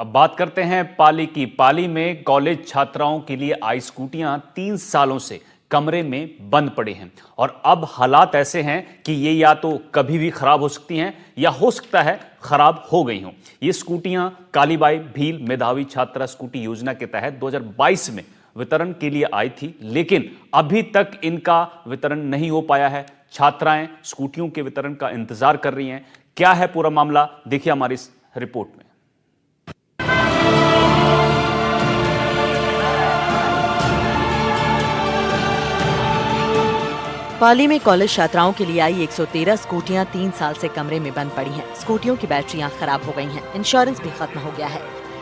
अब बात करते हैं पाली की। पाली में कॉलेज छात्राओं के लिए आई स्कूटियां 3 सालों से कमरे में बंद पड़ी हैं और अब हालात ऐसे हैं कि ये या तो कभी भी खराब हो सकती हैं या हो सकता है खराब हो गई हों। ये स्कूटियां कालीबाई भील मेधावी छात्रा स्कूटी योजना के तहत 2022 में वितरण के लिए आई थी, लेकिन अभी तक इनका वितरण नहीं हो पाया है। छात्राएं स्कूटियों के वितरण का इंतजार कर रही हैं। क्या है पूरा मामला, देखिए हमारी इस रिपोर्ट में। पाली में कॉलेज छात्राओं के लिए आई 113 स्कूटियां 3 साल से कमरे में बंद पड़ी हैं। स्कूटियों की बैटरियां खराब हो गई हैं, इंश्योरेंस भी खत्म हो गया है।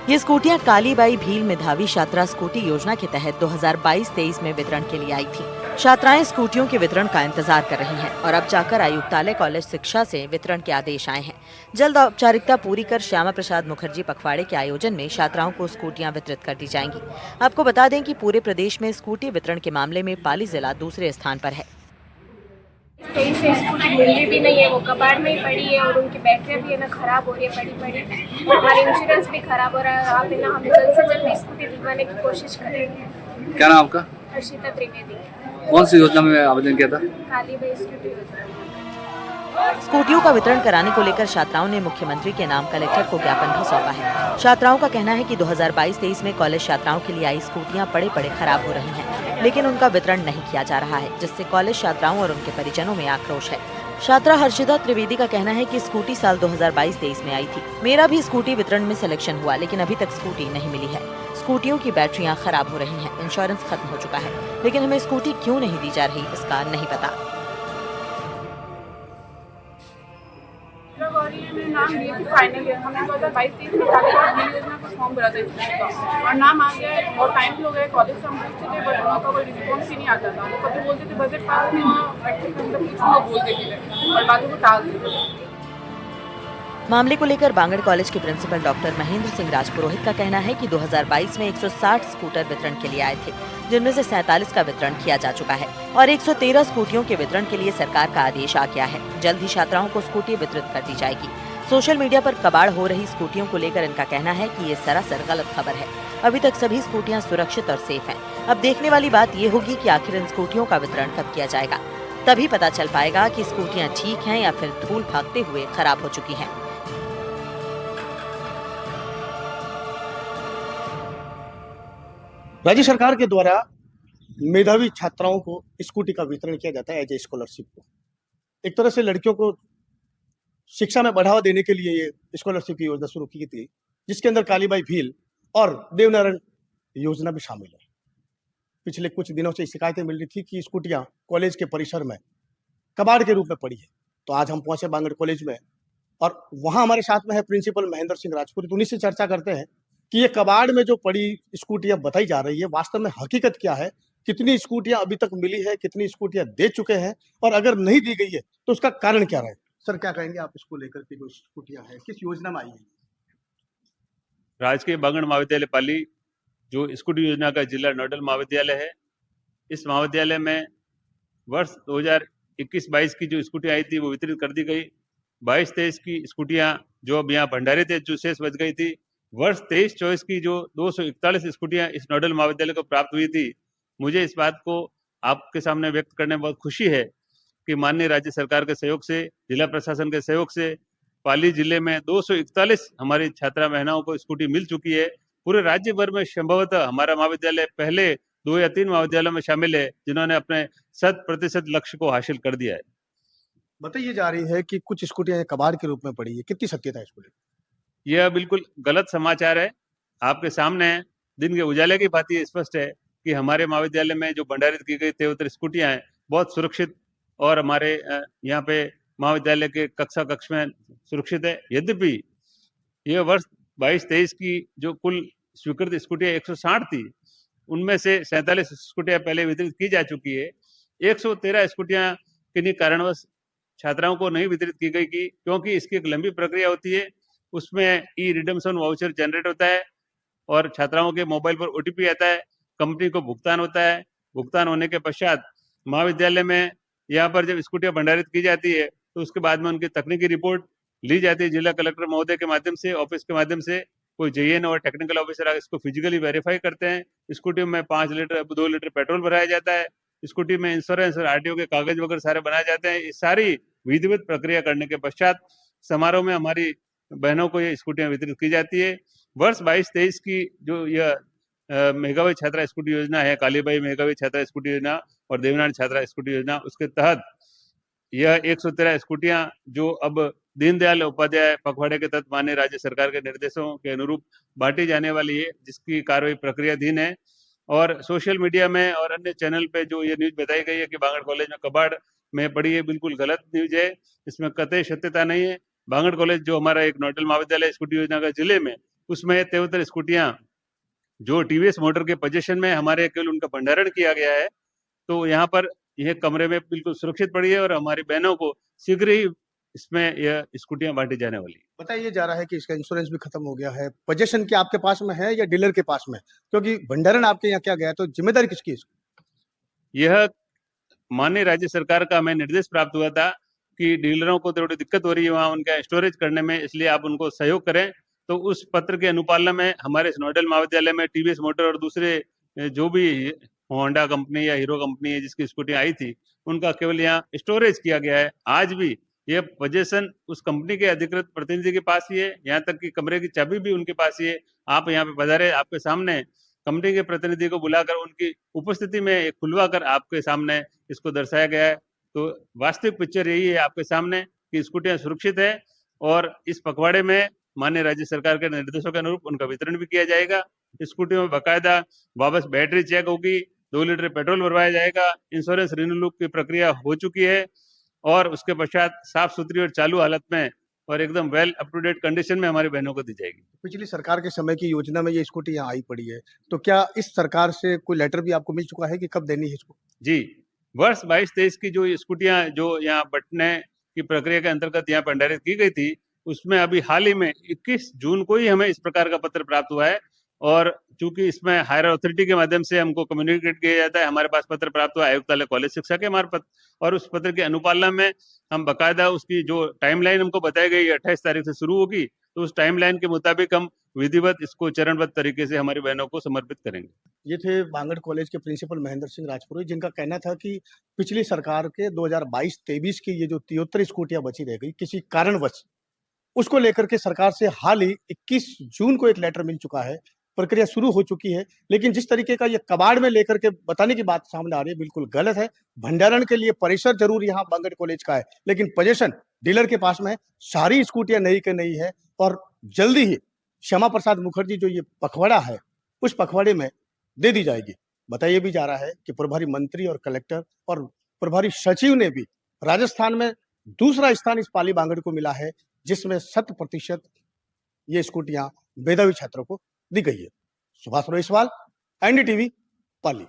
ये स्कूटियां कालीबाई भील मेधावी छात्रा स्कूटी योजना के तहत 2022-23 में वितरण के लिए आई थी। छात्राएं स्कूटियों के वितरण का इंतजार कर रही हैं और अब जाकर आयुक्तालय कॉलेज शिक्षा से वितरण के आदेश आए हैं। जल्द औपचारिकता पूरी कर श्यामा प्रसाद मुखर्जी पखवाड़े के आयोजन में छात्राओं को स्कूटियां वितरित कर दी जाएंगी। आपको बता दें कि पूरे प्रदेश में स्कूटी वितरण के मामले में पाली जिला दूसरे स्थान पर है। कहीं से स्कूटी मिली भी नहीं है, वो कबाड़ में ही पड़ी है और उनकी बैटरियाँ भी है ना ख़राब हो रही है पड़ी और हमारा इंश्योरेंस भी ख़राब हो रहा है। आप है ना हम जल्द से जल्द स्कूटी दिलवाने की कोशिश करेंगे। क्या नाम आपका? हर्षिता त्रिवेदी। कौन सी योजना में आवेदन किया था? कालीबाई स्कूटी योजना। स्कूटियों का वितरण कराने को लेकर छात्राओं ने मुख्यमंत्री के नाम कलेक्टर को ज्ञापन भी सौंपा है। छात्राओं का कहना है कि 2022-23 में कॉलेज छात्राओं के लिए आई स्कूटियां पड़े पड़े खराब हो रही हैं, लेकिन उनका वितरण नहीं किया जा रहा है, जिससे कॉलेज छात्राओं और उनके परिजनों में आक्रोश है। छात्रा हर्षिता त्रिवेदी का कहना है कि स्कूटी साल 2022-23 में आई थी। मेरा भी स्कूटी वितरण में सिलेक्शन हुआ, लेकिन अभी तक स्कूटी नहीं मिली है। स्कूटियों की बैटरियां खराब हो रही हैं, इंश्योरेंस खत्म हो चुका है, लेकिन हमें स्कूटी क्यों नहीं दी जा रही इसका नहीं पता। मैंने नाम दिए थे फाइनल ईयर, हमने 2022-23 में कालीबाई भील योजना का फॉर्म भरा था इसका और नाम आ गया है और टाइम भी हो गया। कॉलेज से हम पूछते थे बट उनका कोई रिस्पॉन्स ही नहीं आता था। वो कभी बोलते थे बजट पास नहीं हुआ, बैठे के अंदर पूछूंगा बोल देते थे और बातों को टाल देते थे। मामले को लेकर बांगड़ कॉलेज के प्रिंसिपल डॉक्टर महेंद्र सिंह राजपुरोहित का कहना है कि 2022 में 160 स्कूटर वितरण के लिए आए थे, जिनमें से 47 का वितरण किया जा चुका है और 113 स्कूटियों के वितरण के लिए सरकार का आदेश आ गया है। जल्द ही छात्राओं को स्कूटी वितरित कर दी जाएगी। सोशल मीडिया पर कबाड़ हो रही स्कूटियों को लेकर इनका कहना है कि ये सरासर गलत खबर है। अभी तक सभी स्कूटियां सुरक्षित और सेफ हैं। अब देखने वाली बात ये होगी कि आखिर इन स्कूटियों का वितरण कब किया जाएगा। तभी पता चल पाएगा कि स्कूटियां ठीक हैं या फिर धूल भागते हुए खराब हो चुकी हैं। राज्य सरकार के द्वारा मेधावी छात्राओं को स्कूटी का वितरण किया जाता है एज ए स्कॉलरशिप को। एक तरह से लड़कियों को शिक्षा में बढ़ावा देने के लिए ये स्कॉलरशिप की योजना शुरू की थी, जिसके अंदर कालीबाई भील और देवनारायण योजना भी शामिल है। पिछले कुछ दिनों से शिकायतें मिल रही थी कि स्कूटियां कॉलेज के परिसर में कबाड़ के रूप में पड़ी है। तो आज हम पहुंचे बांगड़ कॉलेज में और वहां हमारे साथ में है प्रिंसिपल महेंद्र सिंह राजपुरोहित। उन्हीं से चर्चा करते हैं कि ये कबाड़ में जो पड़ी स्कूटियां बताई जा रही है, वास्तव में हकीकत क्या है, कितनी स्कूटियां अभी तक मिली है, कितनी स्कूटियां दे चुके हैं और अगर नहीं दी गई है तो उसका कारण क्या रहे। सर क्या कहेंगे आप इसको लेकर के, जो स्कूटियां है किस योजना में आई है? राजकीय बांगड़ महाविद्यालय पाली जो स्कूटी योजना का जिला नोडल महाविद्यालय है, इस महाविद्यालय में वर्ष 2021-22 की जो स्कूटी आई थी वो वितरित कर दी गई। 22-23 की स्कूटियां जो अब यहाँ भंडारे थे, जो शेष बच गई थी। वर्ष 23-24 की जो 241 स्कूटियां इस नोडल महाविद्यालय को प्राप्त हुई थी। मुझे इस बात को आपके सामने व्यक्त करने में बहुत खुशी है कि माननीय राज्य सरकार के सहयोग से, जिला प्रशासन के सहयोग से पाली जिले में 241 हमारी छात्रा बहनों को स्कूटी मिल चुकी है। पूरे राज्य भर में संभवतः हमारा महाविद्यालय पहले 2 या 3 महाविद्यालयों में शामिल है जिन्होंने अपने 100% लक्ष्य को हासिल कर दिया है। बताइए जा रही है कि कुछ स्कूटियां कबाड़ के रूप में पड़ी है, कितनी सत्यता है इसको लेकर? यह बिल्कुल गलत समाचार है। आपके सामने दिन के उजाले की भांति स्पष्ट है कि हमारे महाविद्यालय में जो भंडारित की गई तेवतर स्कूटियां हैं बहुत सुरक्षित और हमारे यहाँ पे महाविद्यालय के कक्षा कक्ष में सुरक्षित है। यद्यपि यह वर्ष 22-23 की जो कुल स्वीकृत स्कूटियां 160 थी, उनमें से 47 स्कूटियां पहले वितरित की जा चुकी है। 113 स्कूटियां किन्हीं कारणवश छात्राओं को नहीं वितरित की गई की, क्योंकि इसकी एक लंबी प्रक्रिया होती है। उसमें ई रिडम्शन वाउचर जनरेट होता है और छात्राओं के मोबाइल पर ओटीपी आता है, कंपनी को भुगतान होता है। भुगतान होने के पश्चात महाविद्यालय में यहाँ पर जब स्कूटियां भंडारित की जाती है तो उसके बाद में उनकी तकनीकी रिपोर्ट ली जाती है जिला कलेक्टर महोदय के माध्यम से, ऑफिस के माध्यम से। कोई JN और टेक्निकल ऑफिसर आकर इसको फिजिकली वेरीफाई करते हैं। स्कूटी में 5 लीटर 2 लीटर पेट्रोल भराया जाता है। स्कूटी में इंश्योरेंस और RTO के कागज वगैरह सारे बनाए जाते हैं। ये सारी विधिवत प्रक्रिया करने के पश्चात समारोह में हमारी बहनों को ये स्कूटियां वितरित की जाती है। वर्ष 22-23 की जो यह मेघावी छात्रा स्कूटी योजना है, कालीबाई मेघावी छात्रा स्कूटी योजना और देवनारायण छात्रा स्कूटी योजना, उसके तहत यह 113 स्कूटियां जो अब दीनदयाल उपाध्याय पखवाड़े के तहत माननीय राज्य सरकार के निर्देशों के अनुरूप बांटी जाने वाली है, जिसकी कार्रवाई प्रक्रियाधीन है। और सोशल मीडिया में और अन्य चैनल पे जो ये न्यूज बताई गई है कि बांगड़ कॉलेज में कबाड़ में पड़ी है, बिल्कुल गलत न्यूज है। इसमें कतई सत्यता नहीं है। बांगड़ कॉलेज जो हमारा एक नोडल महाविद्यालय स्कूटी योजना का जिले में, उसमें 73 स्कूटियां जो TVS मोटर के पोजीशन में हमारे केवल उनका भंडारण किया गया है। तो यहाँ पर यह कमरे में बिल्कुल सुरक्षित पड़ी है और हमारी बहनों को शीघ्र ही इसमें यह स्कूटियां बांटी जाने वाली है। बताया जा रहा है कि इसका इंश्योरेंस भी खत्म हो गया है। पोजीशन क्या आपके पास में है या डीलर के पास में? क्योंकि भंडारण आपके यहाँ क्या गया, तो जिम्मेदारी किसकी है इसकी? यह माननीय राज्य सरकार का हमें निर्देश प्राप्त हुआ था कि डीलरों को थोड़ी दिक्कत हो रही है वहाँ उनका स्टोरेज करने में, इसलिए आप उनको सहयोग करें। तो उस पत्र के अनुपालन में हमारे नोडल महाविद्यालय में TVS मोटर और दूसरे जो भी होंडा कंपनी या हीरो कंपनी है जिसकी स्कूटियां आई थी, उनका केवल यहाँ स्टोरेज किया गया है। आज भी यह पोजीशन उस कंपनी के अधिकृत प्रतिनिधि के पास ही है, यहाँ तक कि कमरे की चाबी भी उनके पास ही है। आप यहाँ पे पधारे, आपके सामने कंपनी के प्रतिनिधि को बुलाकर उनकी उपस्थिति में खुलवा कर आपके सामने इसको दर्शाया गया है। तो वास्तविक पिक्चर यही है आपके सामने कि स्कूटियां सुरक्षित है और इस पखवाड़े में माननीय राज्य सरकार के निर्देशों के अनुरूप उनका वितरण भी किया जाएगा। स्कूटियों में बाकायदा वापस बैटरी चेक होगी, 2 लीटर पेट्रोल भरवाया जाएगा, इंश्योरेंस रिन्यूअल की प्रक्रिया हो चुकी है और उसके पश्चात साफ सुथरी और चालू हालत में और एकदम well up to date condition में हमारी बहनों को दी जाएगी। पिछली सरकार के समय की योजना में ये स्कूटी यहाँ आई पड़ी है, तो क्या इस सरकार से कोई लेटर भी आपको मिल चुका है कि कब देनी है इसको? जी, वर्ष 22-23 की जो स्कूटियां जो यहाँ बंटने की प्रक्रिया के अंतर्गत यहाँ भंडारित की गई थी, उसमें अभी हाल ही में 21 जून को ही हमें इस प्रकार का पत्र प्राप्त हुआ है और चूंकि इसमें हायर अथॉरिटी के माध्यम से हमको कम्युनिकेट किया जाता है, हमारे पास पत्र प्राप्त हुआ आयुक्तालय कॉलेज शिक्षा के मार्फत और उस पत्र के अनुपालन में हम बाकायदा उसकी जो टाइमलाइन हमको बताई गई 28 तारीख से शुरू होगी, तो उस टाइमलाइन के मुताबिक हम विधिवत इसको चरणबद्ध तरीके से हमारी बहनों को समर्पित करेंगे। ये थे बांगड़ कॉलेज के प्रिंसिपल महेंद्र सिंह राजपुरोहित, जिनका कहना था कि पिछली सरकार के 2022-23 की ये जो 73 स्कूटियां बची रह गई किसी कारणवश, उसको लेकर के सरकार से हाल ही 21 जून को एक लेटर मिल चुका है, प्रक्रिया शुरू हो चुकी है। लेकिन जिस तरीके का ये कबाड़ में लेकर के बताने की बात सामने आ रही है, बिल्कुल गलत है। भंडारण के लिए परिसर जरूर यहाँ बांगड़ कॉलेज का है, लेकिन पोजीशन डीलर के पास में है। सारी स्कूटियां नई के नई है और जल्दी ही श्यामा प्रसाद मुखर्जी जो ये पखवाड़ा है, उस पखवाड़े में दे दी जाएगी। बताया भी जा रहा है कि प्रभारी मंत्री और कलेक्टर और प्रभारी सचिव ने भी राजस्थान में दूसरा स्थान इस पाली बांगड़ को मिला है, जिसमें 100% ये स्कूटियां मेधावी छात्रों को दी गई है। सुभाष रोहिसवाल, NDTV, पाली।